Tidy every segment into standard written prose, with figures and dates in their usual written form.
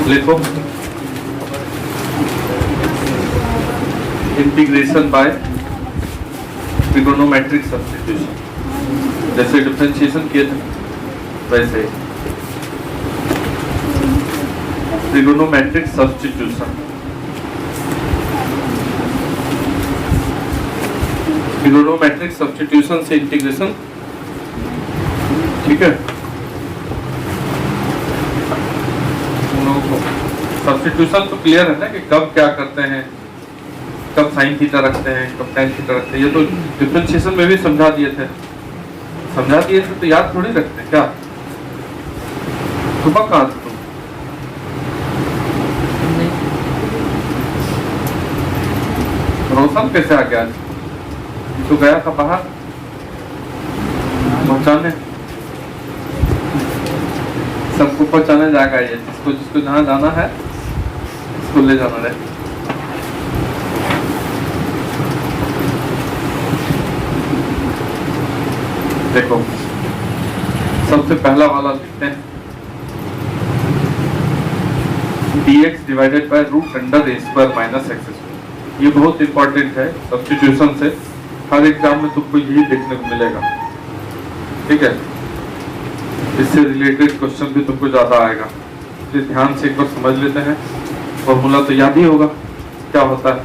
लिखो integration by trigonometric substitution, जैसे differentiation किए थे वैसे ट्रिगोनोमेट्रिक सब्स्टिट्यूशन। ट्रिगोनोमेट्रिक सब्स्टिट्यूशन से इंटीग्रेशन, ठीक है। सब्स्टिट्यूशन तो क्लियर है ना कि कब क्या करते हैं, कब साइन थीटा रखते हैं, कब टैन थीटा रखते हैं। ये तो डिफरेंशिएशन में भी समझा दिए थे तो याद थोड़ी रखते हैं क्या? सुबह कहाँ थे तुम? रोशन कैसे आ गया आज? तो गया था बाहर पहुंचाने, सबको पहुंचाने जाएगा ये, जिसको जिसको जहाँ जाना है उसको ले जाना है। देखो सबसे पहला वाला लिखते हैं dx divided by root under a square minus x square. ये बहुत इंपॉर्टेंट है सब्स्टिट्यूशन से, हर एग्जाम में तुमको यही देखने को मिलेगा, ठीक है। इससे रिलेटेड क्वेश्चन भी तुमको ज्यादा आएगा, इसलिए ध्यान से एक बार समझ लेते हैं। फॉर्मूला तो याद ही होगा क्या होता है,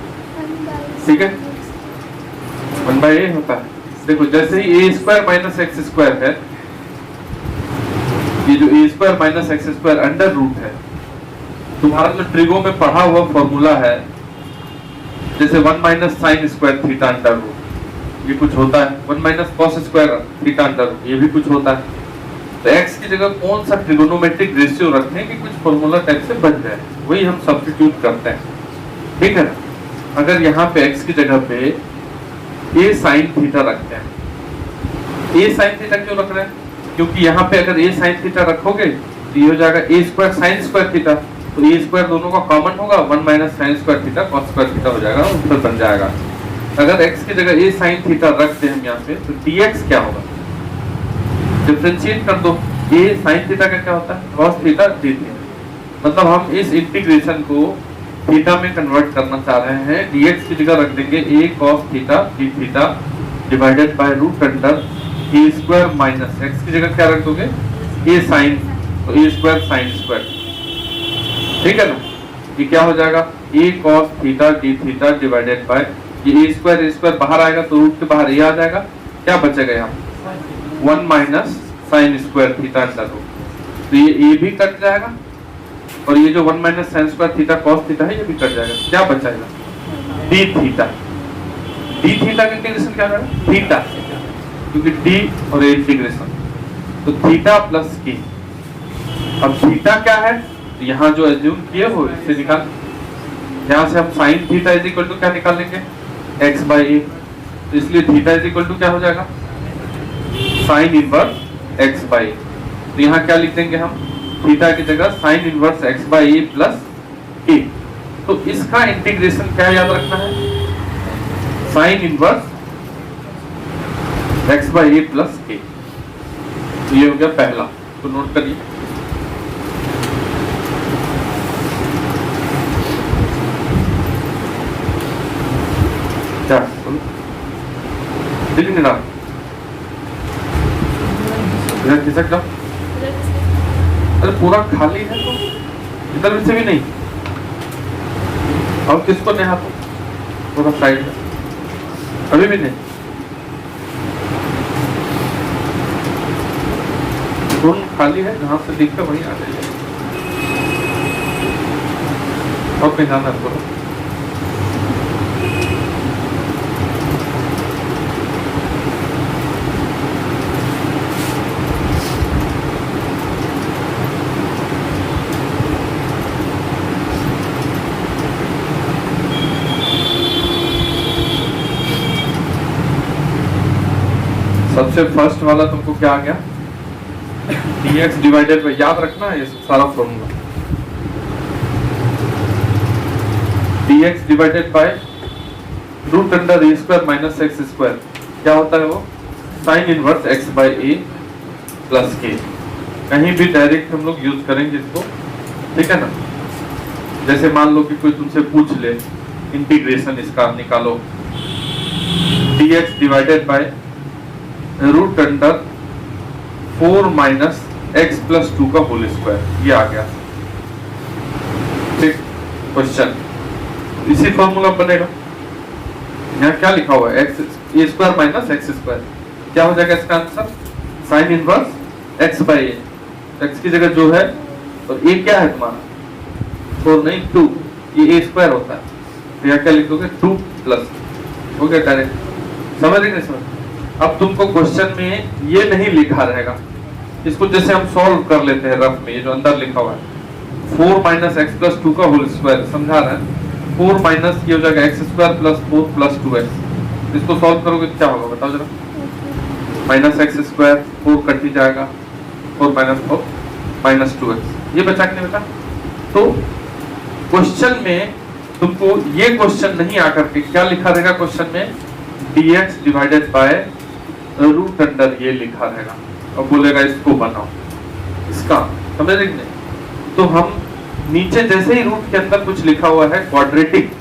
ठीक है, 1/a होता है। देखो जैसे ही a square minus x square है, ये जो a square minus x square under root है, तुम्हारा जो ट्रिगो में पढ़ा हुआ फॉर्मूला है, जैसे 1 minus sine square theta under root, ये कुछ होता है, 1 minus cos square theta under root, ये भी कुछ होता है। तो x की जगह कौन सा ट्रिगोनोमेट्रिक रेशियो रखें कि कुछ फॉर्मूला टाइप से बन जाए, वही हम सब्स्टिट्यूट करते हैं, ठीक है ना। अगर यहाँ पे x की जगह पे a sin थीटा रखते हैं, a sin थीटा क्यों रख रहे हैं? क्योंकि यहाँ पे अगर a sin थीटा रखोगे तो ये हो जाएगा a square sin square theta, तो a स्क्वायर दोनों का कॉमन होगा, 1 minus sine square theta cos square theta हो जाएगा, उत्तर बन जाएगा। अगर x की जगह a sin थीटा रखते हैं हम यहाँ पे, तो dx क्या होगा? डिफरेंशिएट कर दो, a sin थीटा का क्या होता है? cos theta d theta. मतलब हम इस इंटीग्रेशन को थीटा में कन्वर्ट करना चाह रहे हैं, dx की जगह रख देंगे a cos theta d theta divided by root under a square minus x की जगह क्या रख दोगे? a sin, तो a स्क्वायर sin स्क्वायर, ठीक है ना। ये क्या हो जाएगा? a cos theta d theta divided bye, ये a स्क्वायर बाहर आएगा तो रूट के बाहर a आ जाएगा, क्या बचेगा यहाँ? 1 minus sine square theta under root, तो ये a भी कट जाएगा और ये जो 1 minus sine square theta cos theta है ये भी कट जाएगा, क्या बचेगा? d theta. d थीटा का इंटीग्रेशन क्या होगा? थीटा, क्योंकि d और a इंटीग्रेशन, तो थीटा प्लस k। अब थीटा क्या है? तो यहाँ जो एज्यूम किए हो इससे निकाल, यहाँ से हम sine theta is equal to क्या निकाल लेंगे? x बाई a, तो इसलिए थीटा इज इक्वल टू क्या हो जाएगा? Sign inverse x by a। तो यहाँ क्या लिख देंगे हम? थीटा की जगह sign inverse x by a plus a। तो इसका इंटीग्रेशन क्या याद रखना है? Sign inverse x by a plus a। तो ये हो गया पहला, तो नोट करिए। क्या दिख नहीं रहा? इधर खिसक जाओ, अरे पूरा खाली है तो इधर से भी नहीं, और किसको नहीं हाथों? पूरा साइड है, अभी भी नहीं, दोनों खाली है, जहां से दिखता वहीं आ जाइए। और कहीं जाना है बोलो। सबसे फर्स्ट वाला तुमको क्या आ गया? dx डिवाइडेड बाय, याद रखना है ये सारा formula, dx divided by root under a square minus x square, क्या होता है वो? Sine inverse x by a plus k। कहीं भी डायरेक्ट हम लोग यूज करेंगे इसको, ठीक है ना। जैसे मान लो कि कोई तुमसे पूछ ले इंटीग्रेशन इसका निकालो, dx divided by root under 4 minus x plus 2 का होल स्क्वायर, ये आ गया। ठीक क्वेश्चन, इसी फॉर्मूला बनेगा। यहाँ क्या लिखा हुआ है, एक्स ए स्क्वायर माइनस एक्स स्क्वायर, क्या हो जाएगा इसका answer, sine inverse x by A, x की जगह जो है और ए क्या है तुम्हारा 4 नहीं 2, ये ए स्क्वायर होता है, तो यहाँ क्या लिखोगे 2 प्लस, हो गया डायरेक्ट, समझ रहे समझ। अब तुमको क्वेश्चन में ये नहीं लिखा रहेगा, इसको जैसे हम सॉल्व कर लेते हैं रफ में, ये जो अंदर लिखा हुआ है 4 माइनस एक्स प्लस 2 का होल स्क्वायर, समझा रहे हैं 4 माइनस ये हो जाएगा x square plus 4 plus 2x, इसको सॉल्व करोगे क्या होगा बताओ जरा, माइनस एक्स स्क्वायर 4 कट ही जाएगा, 4 माइनस 4 माइनस 2x, ये बचा कि नहीं बचा। तो क्वेश्चन में तुमको ये क्वेश्चन नहीं आकर के क्या लिखा रहेगा, क्वेश्चन में dx divided by root under ये लिखा रहेगा, और बोलेगा इसको बनाओ, इसका समझ रहे नहीं। तो हम नीचे जैसे ही रूट के अंदर कुछ लिखा हुआ है क्वाड्रेटिक,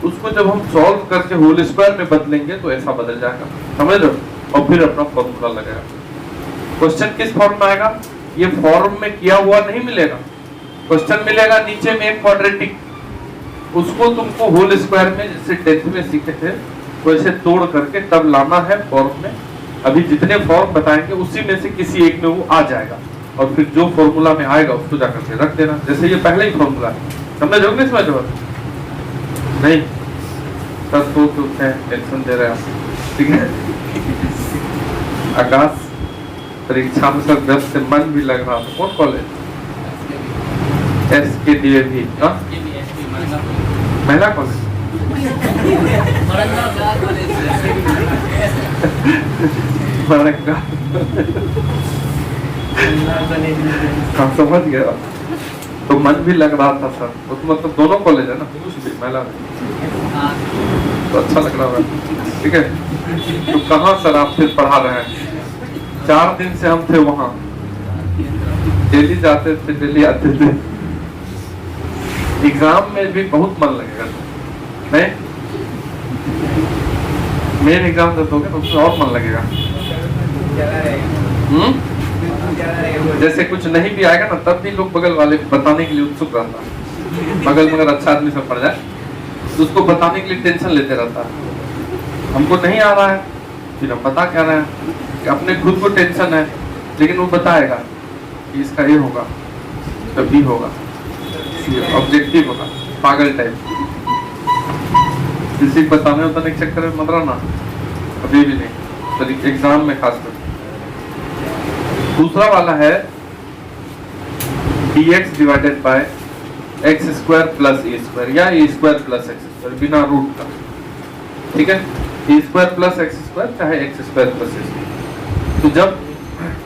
उसको जब हम सॉल्व करके होल स्क्वायर में बदलेंगे तो ऐसा बदल जाएगा, समझ रहे हो, और फिर अपना फॉर्मूला लगेगा। क्वेश्चन किस फॉर्म में आएगा, ये फॉर्म में किया हुआ नहीं मिलेगा, क्वेश्चन मिलेगा नीचे में एक क्वाड्रेटिक, उसको तुमको होल स्क्वायर में जैसे 10th में सीखे थे वैसे तोड़ करके तब लाना है फॉर्म में। अभी जितने फॉर्म बताएंगे उसी में से किसी एक में वो आ जाएगा, और फिर जो फॉर्मूला में आएगा उसको जाकर के रख देना, जैसे ये पहले ही फॉर्मूला है, समझ रहे समझ नहीं, सब तो उठे टेंशन दे रहे हैं, ठीक है। आकाश परीक्षा में सब व्यस्त से मन भी लग रहा था, कौन कॉलेज, SKDAV महिला कॉलेज, हाँ समझ गया, तो मन भी लग रहा था सर, तो मतलब दोनों कॉलेज है ना, पुरुष भी महिला भी, तो अच्छा लग रहा है, ठीक है। तो कहाँ सर आप फिर पढ़ा रहे हैं, 4 दिन से हम थे वहाँ, डेली जाते थे डेली आते थे, एग्जाम में भी बहुत मन लगेगा, नहीं मेन एग्जाम जब दोगे तो उसमें और मन लगेगा। जैसे कुछ नहीं भी आएगा ना तब भी लोग बगल वाले बताने के लिए उत्सुक रहता है, बगल में अगर अच्छा आदमी सब पढ़ जाए तो उसको बताने के लिए टेंशन लेते रहता है, हमको नहीं आ रहा है फिर हम बता क्या रहे हैं कि अपने खुद को टेंशन है, लेकिन वो बताएगा कि इसका ये होगा तब भी होगा, ऑब्जेक्टिव होगा, पागल टाइप, किसी बताने होता नहीं चक्कर में मत रहना, अभी भी नहीं, तो एग्जाम में खास कर। दूसरा वाला है dx divided by x square plus A square, या ए स्क्वायर प्लस एक्स स्क्वायर बिना रूट का, ठीक है, ए स्क्वायर प्लस एक्स स्क्वायर चाहे एक्स स्क्वायर प्लस ए स्क्वायर। तो जब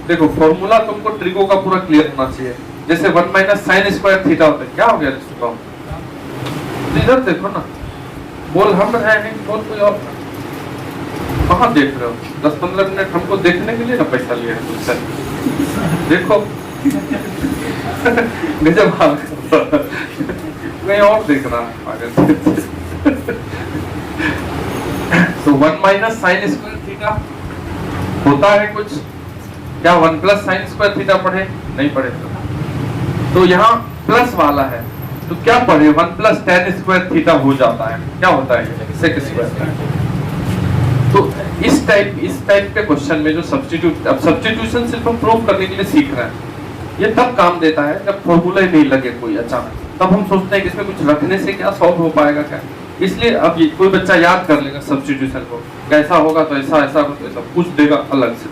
देखो फॉर्मूला तुमको ट्रिगो का पूरा क्लियर होना चाहिए, जैसे 1 माइनस साइन स्क्वायर थीटा होता है, क्या हो गया इधर देखो ना, बोल हम रहे हैं बोल कोई और, कहाँ देख रहे हो, 10-15 मिनट हमको देखने के लिए ना पैसा लिया है तुमसे, देखो जब कहीं और देख रहा है आगे। तो 1 माइनस साइन स्क्वायर थीटा होता है कुछ, क्या 1 प्लस साइन स्क्वायर थीटा पढ़े नहीं पढ़े, तो यहाँ प्लस वाला है तो क्या पढ़े 1 प्लस टेन स्क्वायर थीटा हो जाता है, क्या होता है सेक स्क्वायर। तो इस टाइप के क्वेश्चन में जो सब्स्टिट्यूट, अब सब्स्टिट्यूशन सिर्फ हम प्रूव करने के लिए सीख रहे हैं, ये तब काम देता है जब फॉर्मूला ही नहीं लगे कोई अचानक, तब हम सोचते हैं कि इसमें कुछ रखने से क्या सॉल्व हो पाएगा क्या। इसलिए अब ये कोई बच्चा याद कर लेगा सब्स्टिट्यूशन को, कैसा होगा तो ऐसा ऐसा तो ऐसा पूछ देगा अलग से,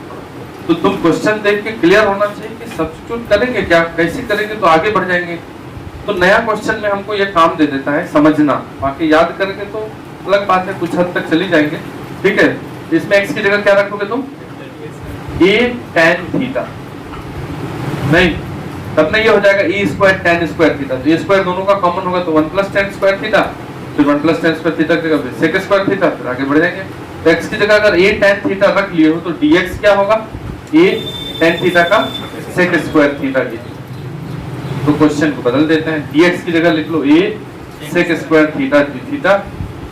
तो तुम क्वेश्चन देख के क्लियर होना चाहिए कि सब्स्टिट्यूट करेंगे क्या, कैसे करेंगे तो आगे बढ़ जाएंगे। तो नया क्वेश्चन में हमको ये काम दे देता है समझना, बाकी याद करके तो अलग बात है, कुछ हद तक चली जाएंगे, ठीक है। इसमें x की जगह क्या रखोगे तुम, a tan थीटा, नहीं तब नहीं ये हो जाएगा e square tan square theta, तो ये स्क्वायर दोनों का कॉमन होगा तो 1 प्लस tan स्क्वायर थीटा, फिर 1 प्लस tan स्क्वायर थीटा की जगह sec स्क्वायर थीटा, फिर आगे बढ़ जाएंगे। तो x की जगह अगर a tan थीटा रख लिए हो तो dx क्या होगा, a tan थीटा का sec स्क्वायर थीटा की, तो क्वेश्चन को बदल देते हैं, dx की जगह लिख लो a sec square theta d theta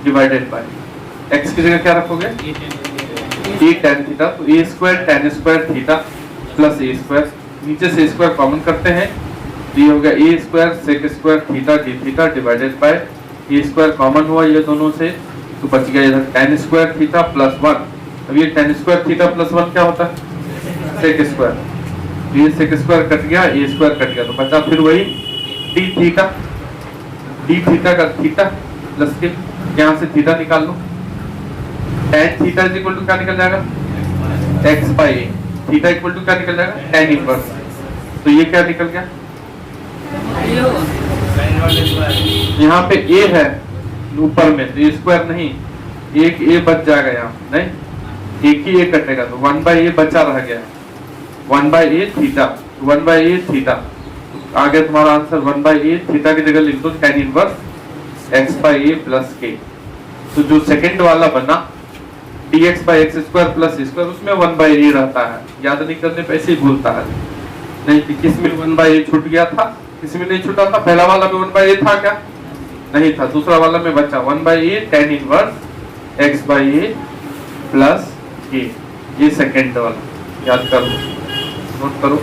divided bye x की जगह क्या रखोगे a tan थीटा, तो a square tan square theta plus a square, नीचे से स्क्वायर कॉमन करते हैं तो ये हो गया a square sec square theta d theta divided bye a square common हुआ ये दोनों से, तो बच गया इधर tan स्क्वायर थीटा प्लस 1। अब ये tan स्क्वायर थीटा प्लस 1 क्या होता है sec स्क्वायर, ये sec स्क्वायर कट गया, a स्क्वायर कट गया, तो बचा फिर वही d थीटा, d थीटा का थीटा प्लस के यहाँ से थीटा निकाल लो, tan theta is equal to क्या निकल जाएगा x by a, theta equal to क्या निकल जाएगा tan इनवर्स, तो ये क्या निकल गया, यहाँ पे a है ऊपर में, तो स्क्वायर नहीं, एक a बच जाएगा यहाँ नहीं, एक ही a कटेगा, तो 1 बाई a बचा रह गया, 1 by a theta, 1 by a theta, आगे तुम्हारा आंसर 1 बाई a थीटा की जगह लिख दो tan inverse x by a plus k। तो जो सेकंड वाला बना dx by x square plus square, उसमें 1 बाई a रहता है, याद नहीं करने पे ऐसे ही भूलता है, नहीं कि किस में 1 बाई a छूट गया था, किस में नहीं छूटा था, पहला वाला में 1 बाई a था क्या, नहीं था, दूसरा वाला में बचा 1 by a tan inverse x by a plus k, ये सेकंड वाला याद कर लो, नोट करो।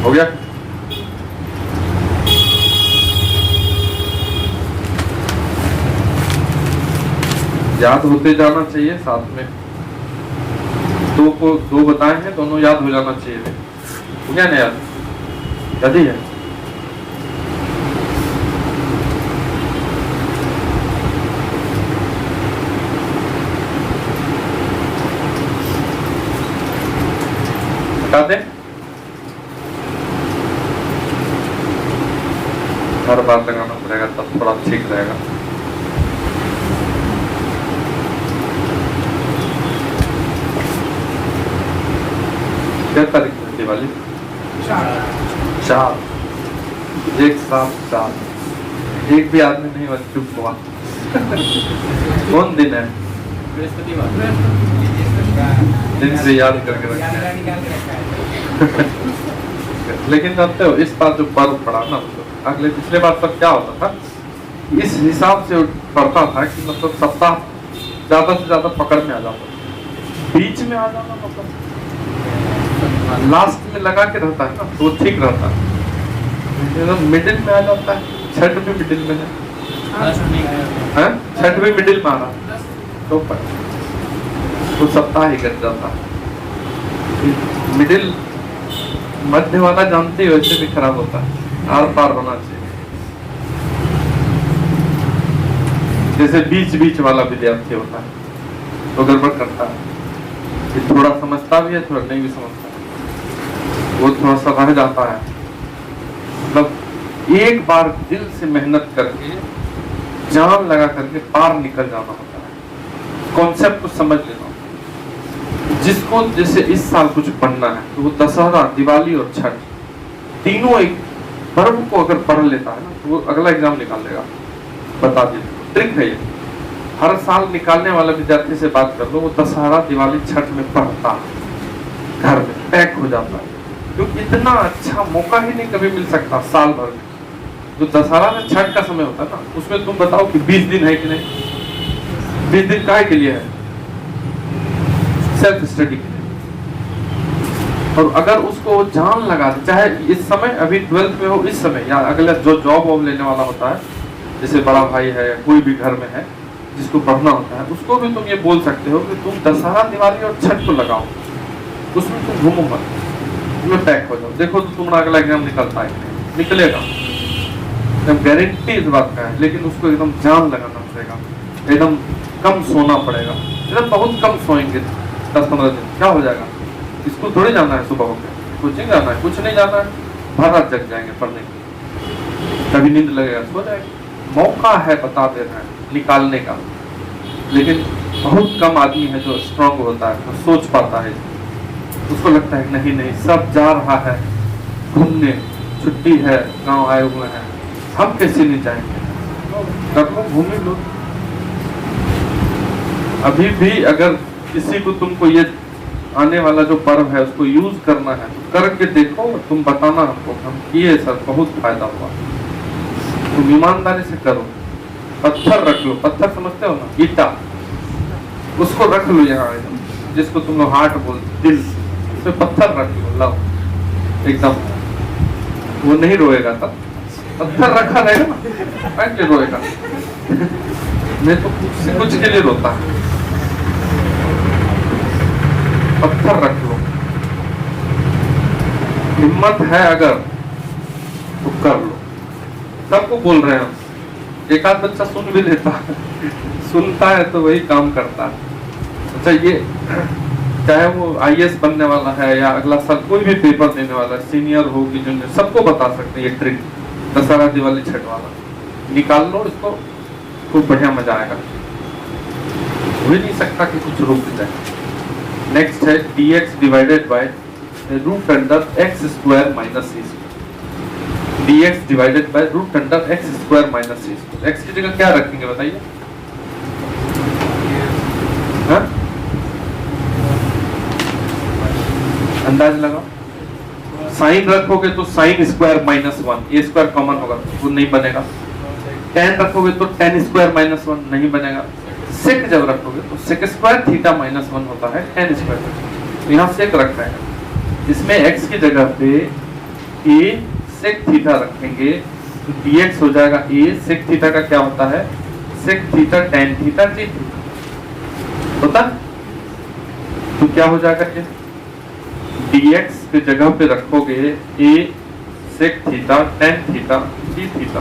हो गया, याद होते जाना चाहिए साथ में, दो को दो बताए हैं, दोनों याद हो जाना चाहिए, हो गया ना याद, याद ही है। बता दें, हर बार लगाना पड़ेगा तब थोड़ा ठीक रहेगा। क्या तारीख है दिवाली, 4, एक साथ 4, एक भी आदमी नहीं बस चुप हुआ। कौन दिन है, दिन से याद करके रखते हैं। लेकिन जानते हो इस बार जो पर्व पड़ा ना, अगले पिछले बार तक क्या होता था, इस हिसाब से पड़ता था कि मतलब सप्ताह ज्यादा से ज्यादा पकड़ में आ जाता, बीच में आ जाना मतलब लास्ट में लगा के रहता है ना, तो ठीक रहता है, मिडिल में आ जाता है, छठ भी मिडिल में है, छठ भी मिडिल में आ रहा तो सप्ताह ही कट जाता है। मिडिल मध्य वाला जानते हो वैसे भी खराब होता है, आर पार होना चाहिए। जैसे बीच बीच वाला विद्यार्थी होता है तो गड़बड़ करता है, ये थोड़ा समझता भी है थोड़ा नहीं भी समझता है, वो थोड़ा सा रह जाता है। मतलब एक बार दिल से मेहनत करके जान लगा करके पार निकल जाना होता है, कॉन्सेप्ट को समझ लेना। जिसको जैसे इस साल कुछ पढ़ना है तो वो दशहरा, दिवाली और छठ तीनों एक पर्व को अगर पढ़ लेता है ना तो वो अगला एग्जाम निकाल लेगा। बता दीजिए, ट्रिक है ये, हर साल निकालने वाला विद्यार्थी से बात कर लो, वो दशहरा, दिवाली, छठ में पढ़ता है, घर में पैक हो जाता है, क्योंकि इतना अच्छा मौका ही नहीं कभी मिल सकता साल भर में। जो दशहरा में छठ का समय होता है ना, उसमें तुम बताओ कि 20 दिन है कि नहीं, 20 दिन काहे के लिए है, सेल्फ स्टडी के लिए। और अगर उसको जान लगा, चाहे इस समय अभी 12th में हो, इस समय या अगला जो जॉब वॉब लेने वाला होता है, जैसे बड़ा भाई है, कोई भी घर में है जिसको पढ़ना होता है, उसको भी तुम ये बोल सकते हो कि तुम दशहरा, दिवाली और छठ को लगाओ, उसमें तुम घूमो मत, तुम्हें पैक हो जाओ, देखो तो तुम्हारा अगला एग्जाम निकलता है, निकलेगा, गारंटी इस बात का है। लेकिन उसको एकदम जान लगाना पड़ेगा, एकदम कम सोना पड़ेगा, एकदम बहुत कम सोएंगे 10-15 दिन, क्या हो जाएगा, स्कूल थोड़ी जाना है सुबह होकर, कोचिंग जाना है, कुछ नहीं जाना है, भर रात जग जाएंगे पढ़ने की, कभी नींद लगेगा सो जाएंगे। मौका है, बता दे रहे हैं, निकालने का। लेकिन बहुत कम आदमी है जो स्ट्रांग होता है, वो सोच पाता है। उसको लगता है नहीं नहीं सब जा रहा है घूमने, छुट्टी है, गांव आए हुए हैं, हम कैसे नहीं जाएंगे, कर लो, घूम लो। अभी भी अगर किसी को तुमको ये आने वाला जो पर्व है उसको यूज करना है तो करके देखो, तुम बताना हमको, हम किए सर, बहुत फायदा हुआ। तुम ईमानदारी से करो। पत्थर रख लो, पत्थर समझते हो ना, ईटा, उसको रख लो यहाँ, जिसको तुम लोग हार्ट बोलते, दिल, उसमें पत्थर रख लो, लाओ एकदम, वो नहीं रोएगा तब, पत्थर रखा रहेगा ना, कैसे रोएगा? नहीं तो कुछ के लिए रोता है। पत्थर रख लो, हिम्मत है अगर तो कर लो। सबको बोल रहे हैं हम, एक आध बच्चा सुन भी लेता है, सुनता है तो वही काम करता है। अच्छा, ये चाहे वो IAS बनने वाला है या अगला साल कोई भी पेपर देने वाला है, सीनियर हो कि जूनियर, सबको बता सकते हैं ये ट्रिक, दशहरा दिवाली छठ वाला। निकाल लो इसको, खूब बढ़िया मजा आएगा, हो ही नहीं सकता कि कुछ रुक जाए। नेक्स्ट है dx divided by root under x square minus c square. dx divided by root under x square minus c square. X की जगह क्या रखेंगे बताइए? हाँ, अंदाज लगाओ। साइन रखोगे तो साइन स्क्वायर माइनस 1, ये स्क्वायर कॉमन होगा, वो नहीं बनेगा। टेन रखोगे तो टेन स्क्वायर माइनस 1 नहीं बनेगा। सेक जब रखोगे तो सेक स्क्वायर थीटा माइनस 1 होता है टेन स्क्वायर, तो यहाँ सेक रखना है। इसमें एक्स की जगह पे ए सेक थीटा रखेंगे तो dx हो जाएगा ए सेक थीटा का क्या होता है, sec theta tan theta d theta होता है। तो क्या हो जाएगा ये, dx की जगह पे रखोगे a sec theta tan theta d theta,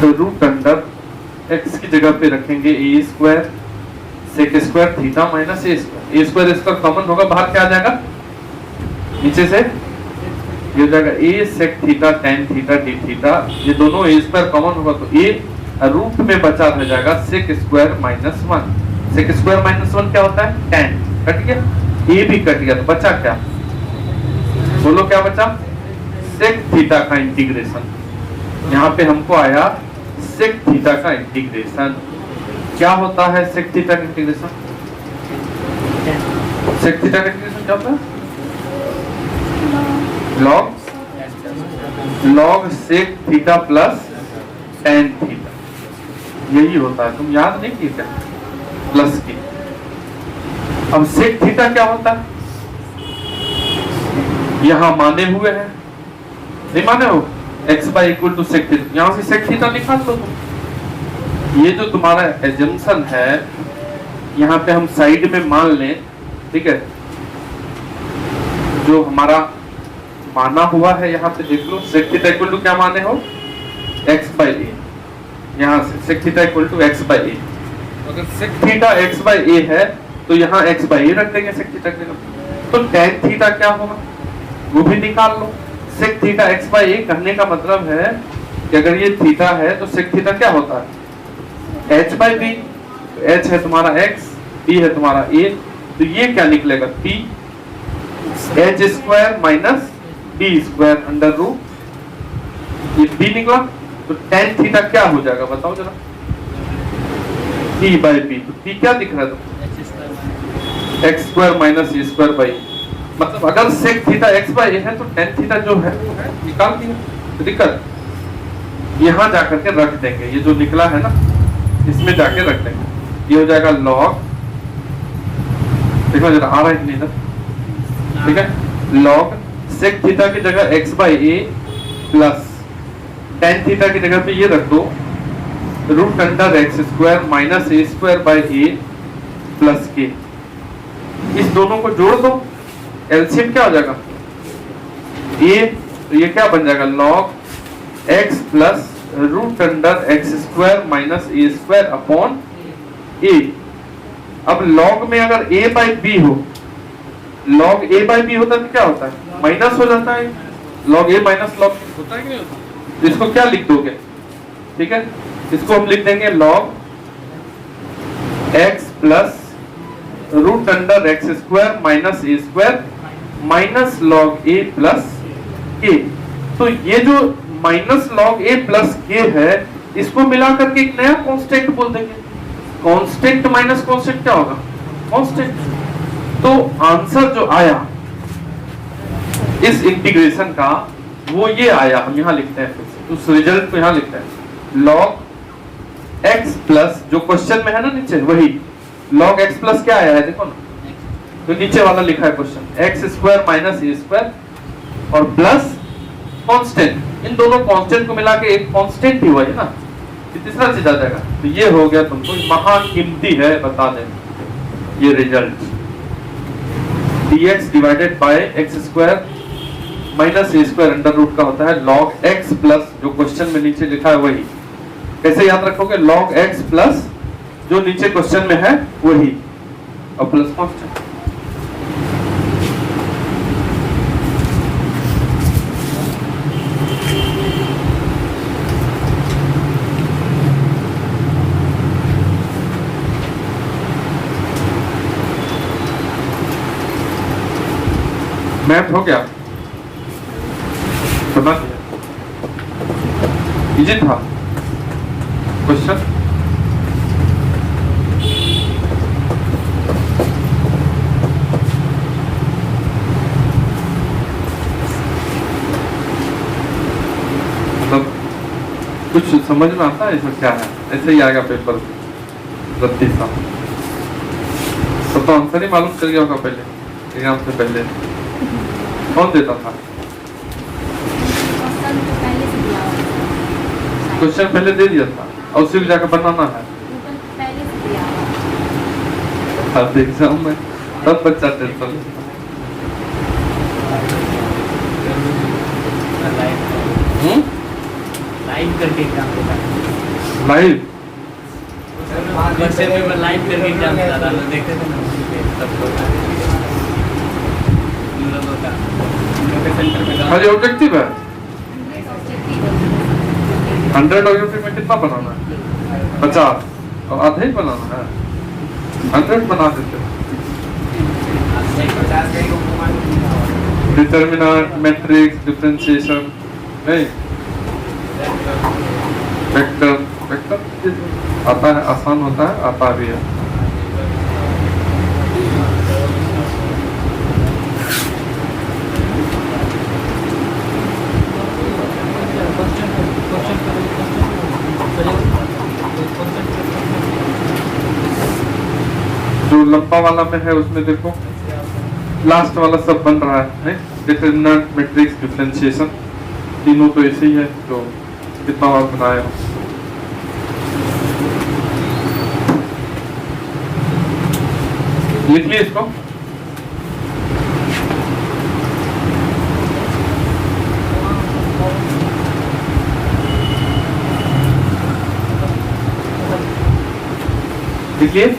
तो रूट अंडर एक्स की जगह पे रखेंगे a square sec square theta minus a square. A square इसका कॉमन होगा, बाहर क्या आ जाएगा, नीचे से ये हो जाएगा a sec theta tan theta d theta, ये दोनों ए स्क्वायर कॉमन होगा तो ए रूट में बचा रह जाएगा sec square minus 1। Sec square minus 1 क्या होता है, टेन, कट गया, ए भी कट गया, तो बचा क्या, बोलो क्या बचा, सेक थीटा का इंटीग्रेशन। यहाँ पे हमको आया सेक थीटा का इंटीग्रेशन। क्या होता है सेक थीटा का इंटीग्रेशन, सेक थीटा का इंटीग्रेशन क्या होता है, log sec theta plus tan theta, यही होता है। तुम याद नहीं किए क्या, प्लस की। अब सेक थीटा क्या होता है, यहां माने हुए हैं, नहीं माने हो, x by equal to sec theta, यहां से सेक थीटा निकाल लो तुम। ये जो तुम्हारा एजम्पशन है, यहाँ पे हम साइड में मान लें, ठीक है, जो हमारा माना हुआ है यहाँ पे देख लो, सेक थीटा इक्वल टू क्या माने हो, x बाई ए, यहाँ से sec theta equal to x by a. अगर sec theta x by a है तो यहाँ x बाई ए रख देंगे सेक थीटा के लिए, तो टेन थीटा क्या होगा वो भी निकाल लो। सेक थीटा x बाई ए कहने का मतलब है कि अगर ये थीटा है तो सेक थीटा क्या होता है, h बाई बी। h है तुम्हारा x, b है तुम्हारा a, तो ये क्या निकलेगा, p h square minus b square under root, ये b निकला, तो टेन थीटा क्या हो जाएगा बताओ जरा, p बाई b। तो p क्या दिख रहा है, x square minus e square by, मतलब अगर sec theta x by a है तो टेन थीटा जो है वो है, निकाल दिया, तो दिक्कत यहाँ जाकर के रख देंगे, ये जो निकला है ना इसमें जाके रख देंगे, ये हो जाएगा लॉग, देखो जरा आ रहा है नहीं इधर, ठीक है, लॉग सेक थीटा की जगह x by a plus tan theta की जगह पे ये रख दो root under x square minus a square by a plus k. इस दोनों को जोड़ दो, एलसीएम क्या हो जाएगा, ए, तो ये क्या बन जाएगा, log x plus root under x square minus a square upon a. अब log में अगर a by b हो, log a by b होता है तो क्या होता है, माइनस हो जाता है, log a minus log b होता है कि नहीं होता। इसको क्या लिख दोगे, ठीक है, इसको हम लिख देंगे log x plus root under x square minus a square minus log a plus k. तो ये जो माइनस log a प्लस के है, इसको मिलाकर के एक नया कांस्टेंट बोल देंगे। कांस्टेंट माइनस कांस्टेंट क्या होगा, कांस्टेंट। तो आंसर जो आया इस इंटीग्रेशन का वो ये आया, हम यहाँ लिखते हैं, उस रिजल्ट को यहाँ लिखते हैं log x प्लस, जो क्वेश्चन में है ना नीचे, वही log x प्लस क्या आया है देखो ना, तो नीचे वाला लिखा है question, x square minus a square और प्लस कांस्टेंट। इन दोनों कांस्टेंट को मिला के एक कांस्टेंट ही हुआ है ना, तीसरा चीज आ जाएगा। तो ये हो गया तुमको, महाकीमती है, बता दें ये result dx divided by x square minus a square under root का होता है log x प्लस, जो क्वेश्चन में नीचे लिखा है वही। कैसे याद रखोगे, log x प्लस जो नीचे क्वेश्चन में है वही और प्लस कांस्टेंट। मैथ हो गया, समझ इजी था क्वेश्चन। मतलब कुछ समझ में आता है इसमें क्या है, ऐसे ही आएगा पेपर रद्दी सा। तो आंसर ही मालूम चल गया होगा पहले एग्जाम से पहले। कौन देता था क्वेश्चन, पहले दे दिया था और उसी को जाकर बनाना है अब एग्जाम में, तब बच्चा टेंशन। लाइव करके एग्जाम देता है, लाइव बच्चे में लाइव करके एग्जाम देता था, देखते थे ना उसी पे सब लोग खाली ऑब्जेक्टिव है। 100 ऑब्जेक्टिव में कितना बनाना है, 50 और आधा ही बनाना है, 100 बना देते। डिटर्मिनेंट, मैट्रिक्स, डिफरेंशिएशन नहीं, वेक्टर, वेक्टर आता है, आसान होता है, आता भी है। जो लंबा वाला में है उसमें देखो लास्ट वाला सब बन रहा है, डिटरमिनेंट, मैट्रिक्स, डिफरेंशिएशन, तीनों तो ऐसे ही है जो कितना बार बनाया हो। लिख लिए इसको, लिखिए।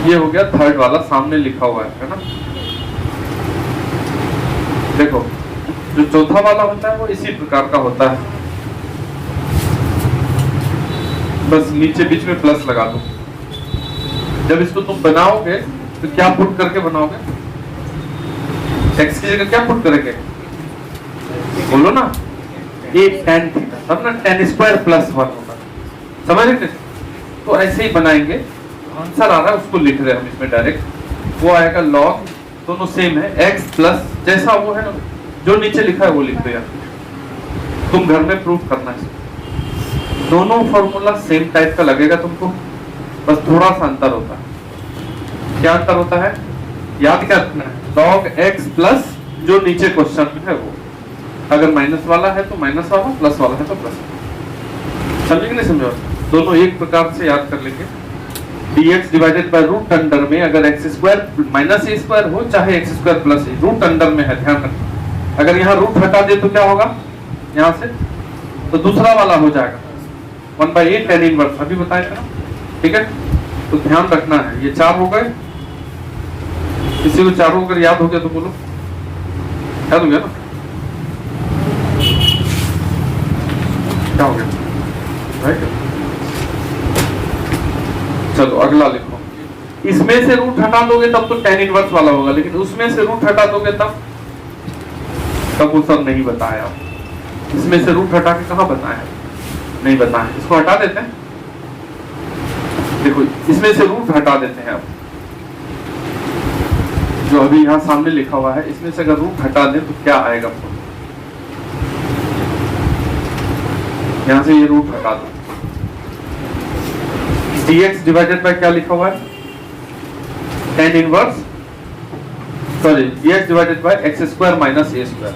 ये हो गया थर्ड वाला, सामने लिखा हुआ है ना। देखो जो चौथा वाला होता है वो इसी प्रकार का होता है, बस नीचे बीच में प्लस लगा दो। जब इसको तुम बनाओगे तो क्या पुट करके बनाओगे, एक्स की जगह क्या पुट करेंगे, बोलो ना, एक tan थीटा, तब ना tan स्क्वायर प्लस 1 होगा, समझ रहे। तो ऐसे ही बनाएंगे, आंसर आ रहा है उसको लिख रहे हैं हम इसमें डायरेक्ट, वो आएगा log, दोनों सेम है, x प्लस जैसा वो है ना, जो नीचे लिखा है वो लिख दो यार, तुम घर में प्रूफ करना है। दोनों फॉर्मूला सेम टाइप का लगेगा तुमको, बस थोड़ा सा अंतर होता है। क्या अंतर होता है, याद क्या रखना है, log x प्लस जो नीचे क्वेश्चन में है वो, अगर माइनस वाला है तो माइनस वाला, प्लस वाला है तो प्लस। समझे कि नहीं समझो? दोनों एक प्रकार से याद कर लेंगे। dx divided by root under में अगर x square minus a square हो चाहे x square plus a, root under में है, ध्यान रखना। अगर यहाँ रूट हटा दे तो क्या होगा, यहाँ से तो दूसरा वाला हो जाएगा 1/8 tan इनवर्स, अभी बताया था। ठीक है, तो ध्यान रखना है। ये 4 हो गए, किसी को चारों अगर याद हो गया तो बोलो, याद हो गया ना? क्या हो गया? चलो अगला लिखो। इसमें से रूट हटा दोगे तब तो tan इनवर्स वाला होगा, लेकिन उसमें से रूट हटा दोगे तब वो सब नहीं बताया। इसमें से रूट हटा के कहाँ बताया? नहीं बताया। इसको हटा देते हैं, देखो इसमें से रूट हटा देते हैं। अब जो अभी यहाँ सामने लिखा हुआ है, इसमें से अगर रूट हटा दें तो क्या आएगा? यहाँ से ये रूट हटा दो। dx डिवाइडेड बाय क्या लिखा हुआ है? tan inverse, sorry dx divided by x square minus a square,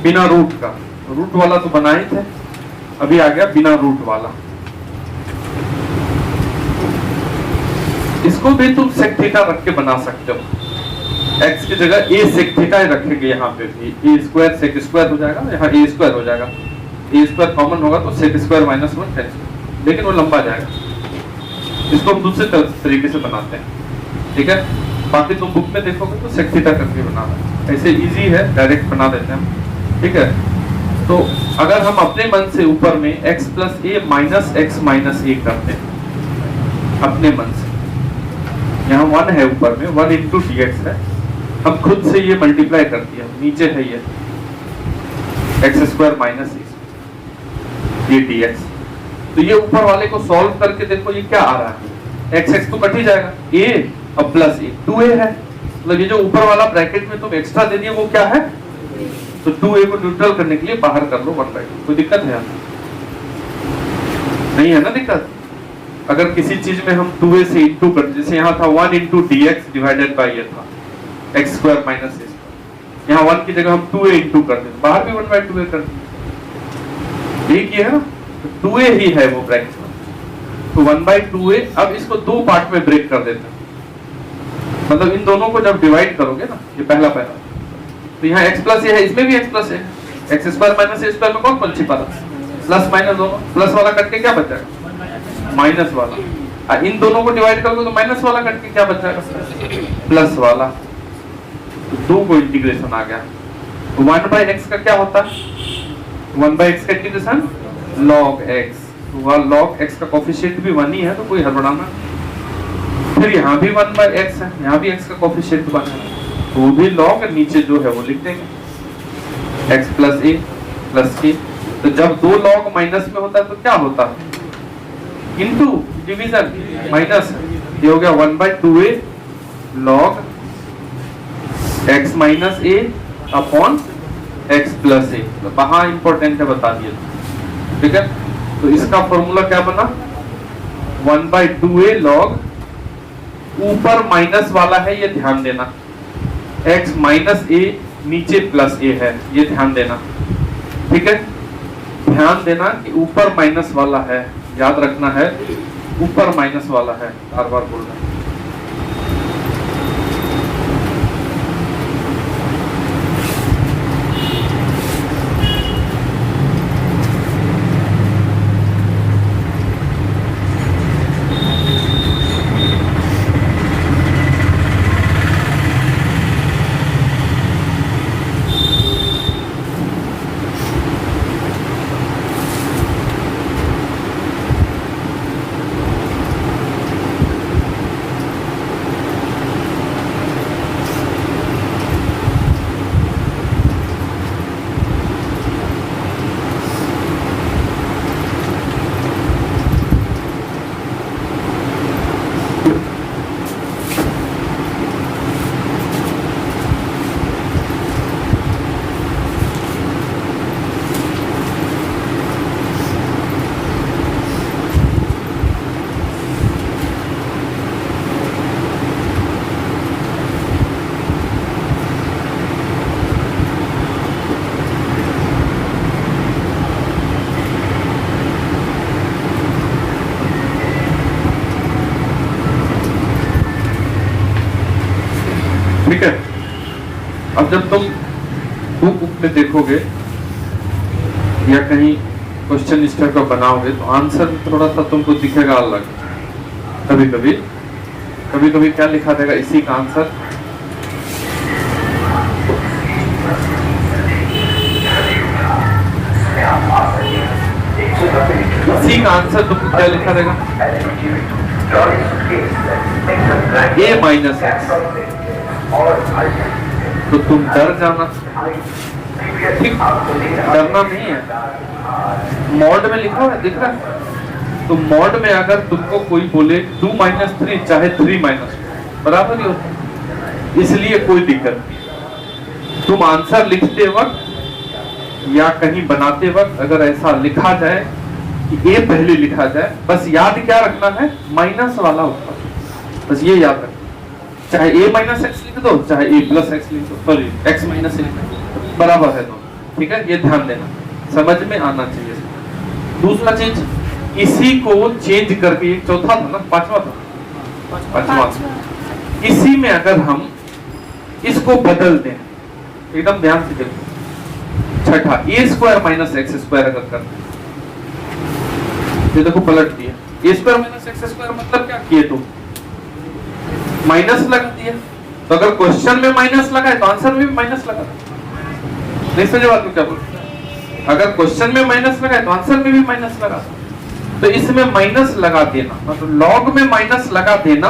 बिना रूट का। रूट वाला तो बनाए थे, अभी आ गया बिना रूट वाला। इसको भी तुम सेक थीटा रख के बना सकते हो। x की जगह a सेक थीटा रखेंगे, यहाँ पे भी a स्क्वायर सेक स्क्वायर हो जाएगा, यहाँ a स्क्वायर हो जाएगा। a स्क्वायर कॉमन होगा तो सेक स्क्वायर माइनस 1 tan, लेकिन वो लंबा जाएगा। इसको हम दूसरे तरीके से बनाते हैं। ठीक है, बाकी तुम बुक में देखोगे तो सेक थीटा करके बनाना, ऐसे इजी है, डायरेक्ट बना देते हैं हम। ठीक है, तो अगर हम अपने मन से ऊपर में x प्लस ए माइनस एक्स माइनस ए करते हैं अपने मन से, यहाँ 1 है ऊपर में, 1 इंटू डी एक्स है, हम खुद से ये मल्टीप्लाई कर दिया, नीचे है ये एक्स स्क्वायर माइनस ये डी एक्स। तो ये ऊपर वाले को सॉल्व करके देखो ये क्या आ रहा है, एक्स एक्स तो कट ही जाएगा, ए और प्लस ए 2a है, मतलब ये जो ऊपर वाला ब्रैकेट में तुम एक्स्ट्रा दे दिए वो क्या है, तो 2a को न्यूट्रल करने के लिए बाहर कर लो 1/2। कोई दिक्कत है? नहीं है ना दिक्कत? अगर किसी चीज में हम 2a से इंटू कर, जैसे यहाँ था 1 into D x divided by ये था x square minus a square, यहाँ 1 की जगह हम 2a इंटू कर दें, बाहर भी 1/2a कर दें, एक ही है ना, तो 2a ही है वो ब्रैकेट में, तो 1/2a। अब इसको दो पार्ट में ब्रेक कर देते हैं, मतलब इन दोनों को जब डिवाइड करोगे ना, ये पहला तो यहाँ x प्लस ए है, इसमें भी x plus A, x square minus a square में कौन कौन सी पाला, प्लस माइनस दोनों, प्लस वाला कट के क्या बचेगा, माइनस वाला। इन दोनों को डिवाइड करोगे तो माइनस वाला कट के क्या बचेगा, प्लस वाला। तो 2 को इंटीग्रेशन आ गया, तो 1/x का क्या होता है, 1/x का इंटीग्रेशन log x, तो वहाँ log x का कोफिशिएंट भी 1 ही है, तो कोई हड़बड़ाना। फिर यहाँ भी 1/x है, यहाँ भी x का कोफिशिएंट 1 है, तो वो भी log, नीचे जो है वो लिख देंगे x प्लस ए प्लस के। तो जब 2 log माइनस में होता है तो क्या होता है, इनटू डिवीजन माइनस, ये हो गया 1/2a log x minus a upon x plus a। तो वहाँ इंपॉर्टेंट है, बता दिए। ठीक है, तो इसका फॉर्मूला क्या बना, 1/2a log, ऊपर माइनस वाला है ये ध्यान देना, x माइनस a नीचे प्लस a है, ये ध्यान देना। ठीक है, ध्यान देना कि ऊपर माइनस वाला है, याद रखना है ऊपर माइनस वाला है, बार बार बोल रहा है। ठीक है। अब जब तुम बुक में देखोगे या कहीं क्वेश्चन इस टाइप का बनाओगे तो आंसर थोड़ा सा तुमको दिखेगा अलग। कभी कभी क्या लिखा रहेगा इसी का आंसर, इसी का आंसर तुमको क्या लिखा रहेगा, a माइनस एक्स। तो तुम डर जाना, ठीक, डरना नहीं है। मॉड में लिखा हुआ है, दिख रहा है? तो मॉड में अगर तुमको कोई बोले 2 माइनस 3 चाहे 3 माइनस बराबर ही होता है, इसलिए कोई दिक्कत नहीं। तुम आंसर लिखते वक्त या कहीं बनाते वक्त अगर ऐसा लिखा जाए कि ए पहले लिखा जाए, बस याद क्या रखना है, माइनस वाला ऊपर, बस ये याद रखना। चाहे ए माइनस एक्स लिख दो चाहे ए प्लस एक्स लिख दो, सॉरी एक्स माइनस एक्स बराबर है दोनों, ठीक है। ये ध्यान देना, समझ में आना चाहिए। दूसरा चीज, इसी को चेंज करके, एक चौथा था ना, पांचवा, इसी में अगर हम इसको बदल दें, एकदम ध्यान से देखो, छठा ए स्क्वायर माइनस एक्स स्क्वायर अगर करते हैं, ये देखो पलट दिया, ए स्क्वायर माइनस एक्स स्क्वायर मतलब क्या किए तुम, माइनस लगा दिया। तो अगर क्वेश्चन में माइनस लगा है तो आंसर में भी माइनस लगा, नहीं समझे बात में क्या बोल, अगर क्वेश्चन में माइनस लगा है तो आंसर में भी माइनस लगा। तो इसमें माइनस लगा देना, मतलब लॉग में माइनस लगा देना,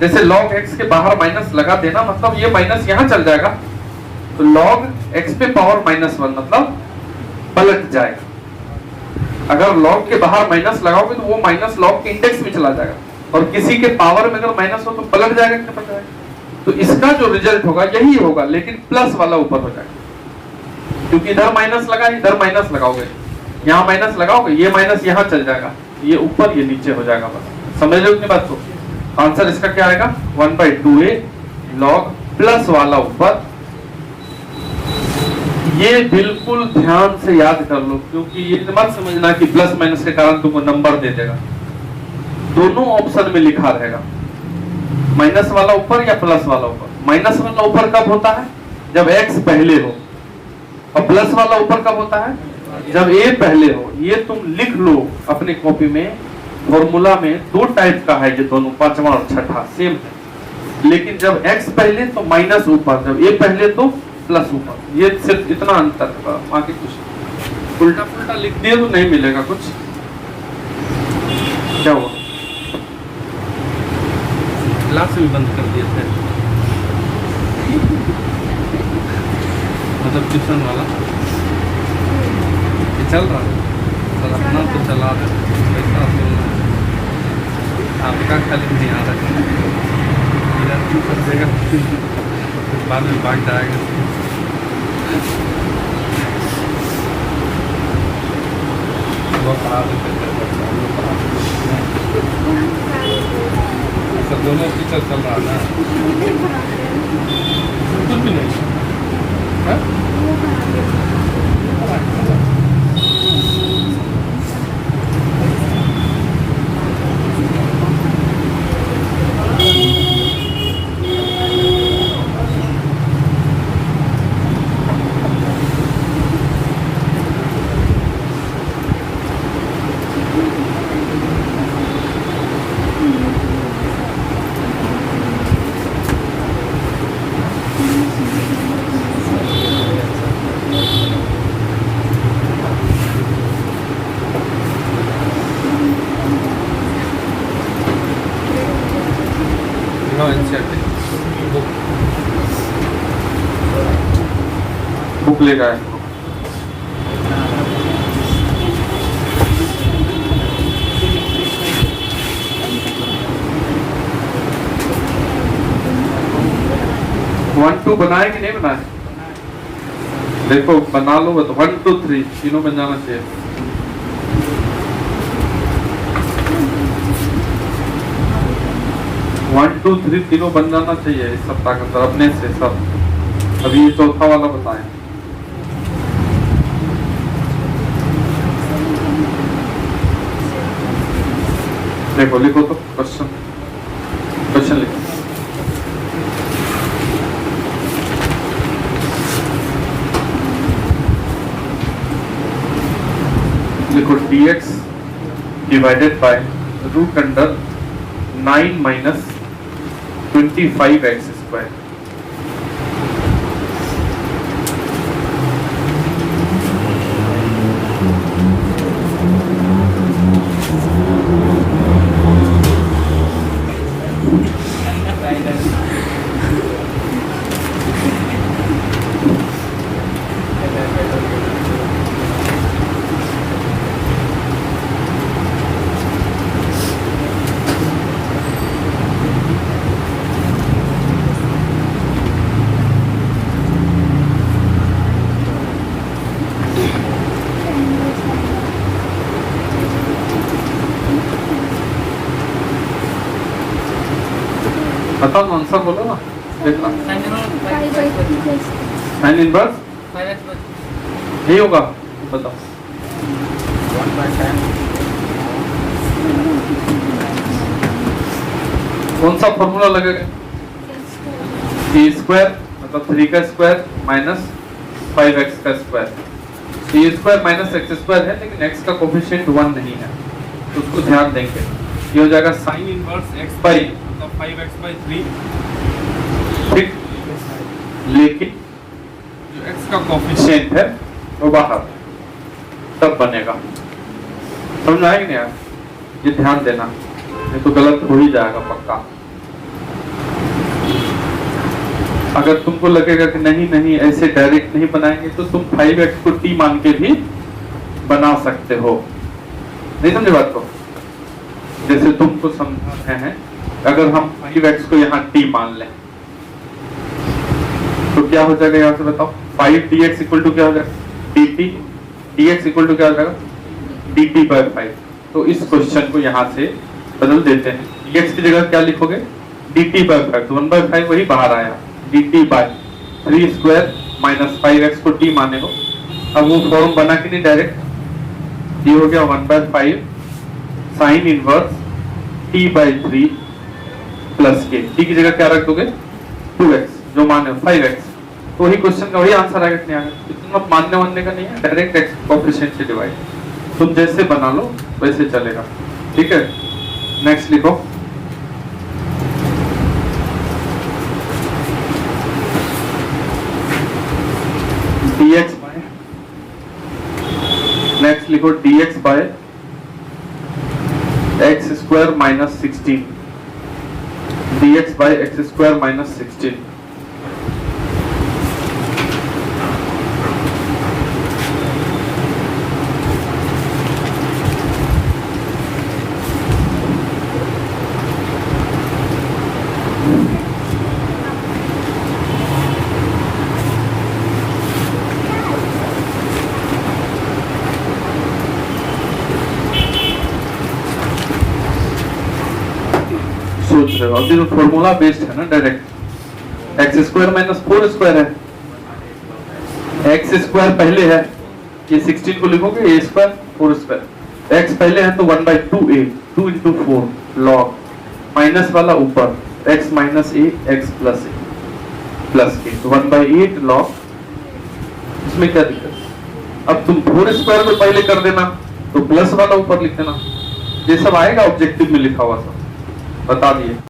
जैसे लॉग एक्स के बाहर माइनस लगा देना, मतलब ये माइनस यहां चल जाएगा, तो लॉग एक्स पे पावर -1 मतलब पलट जाएगा। अगर लॉग के बाहर माइनस लगाओगे तो वो माइनस लॉग के इंडेक्स में चला जाएगा, और किसी के पावर में अगर माइनस हो तो पलट जाएगा कि पलट जाएगा। तो इसका जो रिजल्ट होगा यही होगा, लेकिन प्लस वाला ऊपर हो जाएगा, क्योंकि इधर माइनस लगा, इधर माइनस लगाओगे, यहाँ माइनस लगाओगे, ये माइनस यहाँ चल जाएगा, ये ऊपर ये नीचे हो जाएगा। बस समझ लो अपनी बात को। आंसर इसका क्या आएगा, 1/2a लॉग प्लस वाला ऊपर। ये बिल्कुल ध्यान से याद कर लो, क्योंकि ये मत समझना कि प्लस माइनस के कारण तुमको नंबर दे देगा। दोनों ऑप्शन में लिखा रहेगा, माइनस वाला ऊपर या प्लस वाला ऊपर। माइनस वाला ऊपर कब होता है, जब x पहले हो, और प्लस वाला ऊपर कब होता है, जब a पहले हो। ये तुम लिख लो अपने कॉपी में, फॉर्मूला में 2 टाइप का है, ये दोनों, पांचवा और छठा सेम है, लेकिन जब x पहले तो माइनस ऊपर, जब a पहले तो प्लस ऊपर। ये सिर्फ इतना अंतर है, बाकी कुछ उल्टा पुल्टा लिख दिए तो नहीं मिलेगा कुछ। क्या हुआ, क्लास भी बंद कर दिए थे, मतलब ट्यूशन वाला ये चल रहा है, तो अपना तो चला रहे, पैसा मिलना आपका खाली नहीं आ रहा है, कर देगा बाद में भाग जाएगा। वो खराब सब दोनों टीचर चल रहा ना, कुछ भी नहीं है? बुक लेकर आए। वन टू बनाए कि नहीं बनाए, देखो बना लो तो 1 2 3 तीनों बन जाना चाहिए। वन टू थ्री तीनों बन जाना चाहिए इस सप्ताह के अंदर अपने से सब। अभी ये चौथा वाला बताएं। देखो लिखो तो क्वेश्चन लिखो। लिखो dx divided by root under 9 माइनस 25x स्क्वायर। बताओ आंसर बोलो ना, देखना साइन इनवर्स यही होगा, बताओ। कौन सा फॉर्मूला लगेगा? ए स्क्वायर मतलब 3 का स्क्वायर माइनस 5x का square. A square minus x square है, लेकिन x का कोफिशिएंट 1 नहीं है, तो उसको ध्यान देंगे। ये हो जाएगा साइन इनवर्स x बाई मतलब 5x बाई 3, ठीक। लेकिन जो x का कोफिशिएंट है वो बाहर, तब बनेगा। समझ आएगा नहीं यार? ये ध्यान देना, नहीं तो गलत हो ही जाएगा पक्का। अगर तुमको लगेगा कि नहीं ऐसे डायरेक्ट नहीं बनाएंगे, तो तुम 5x को t मान के भी बना सकते हो। नहीं समझे बात को? जैसे तुमको समझा रहे हैं, अगर हम 5x को यहाँ t मान लें तो क्या हो जाएगा? यहाँ से बताओ। 5dx इक्वल टू क्या हो जाएगा? dt। dx इक्वल टू क्या हो जाएगा? dt by 5। तो इस क्वेश्चन को यहाँ से बदल देते हैं। dx की जगह क्या लिखोगे? dt by 5। तो 1/5 वही बाहर आया, dt bye 3 square minus 5x को t माने हो। अब वो फॉर्म बना कि नहीं डायरेक्ट? ये हो गया 1/5 sine inverse t by 3 plus के। t की जगह क्या रख दोगे? 2x, जो माने 5x। तो वही क्वेश्चन का वही आंसर आएगा कि नहीं आएगा? इतना मानने वानने का नहीं है, डायरेक्ट x कोएफिशिएंट से डिवाइड। तुम जैसे बना लो वैसे चलेगा, ठीक है। नेक्स्ट लिखो। dx बाय, नेक्स्ट लिखो dx by x square minus 16, dx by x square minus 16। सोच रहे हो अभी तो फॉर्मूला बेस्ड है ना, direct x square minus 4 square है। एक्स स्क्वायर पहले है, ये 16 को लिखोगे ए स्क्वायर 4 स्क्वायर। एक्स पहले है तो 1/2a 2 into 4 लॉग, माइनस वाला ऊपर एक्स माइनस ए एक्स प्लस ए प्लस के, तो 1/8 लॉग। इसमें क्या दिक्कत? अब तुम 4 स्क्वायर को पहले कर देना तो प्लस वाला ऊपर लिख देना। ये सब आएगा ऑब्जेक्टिव में लिखा हुआ, सब बता दिए।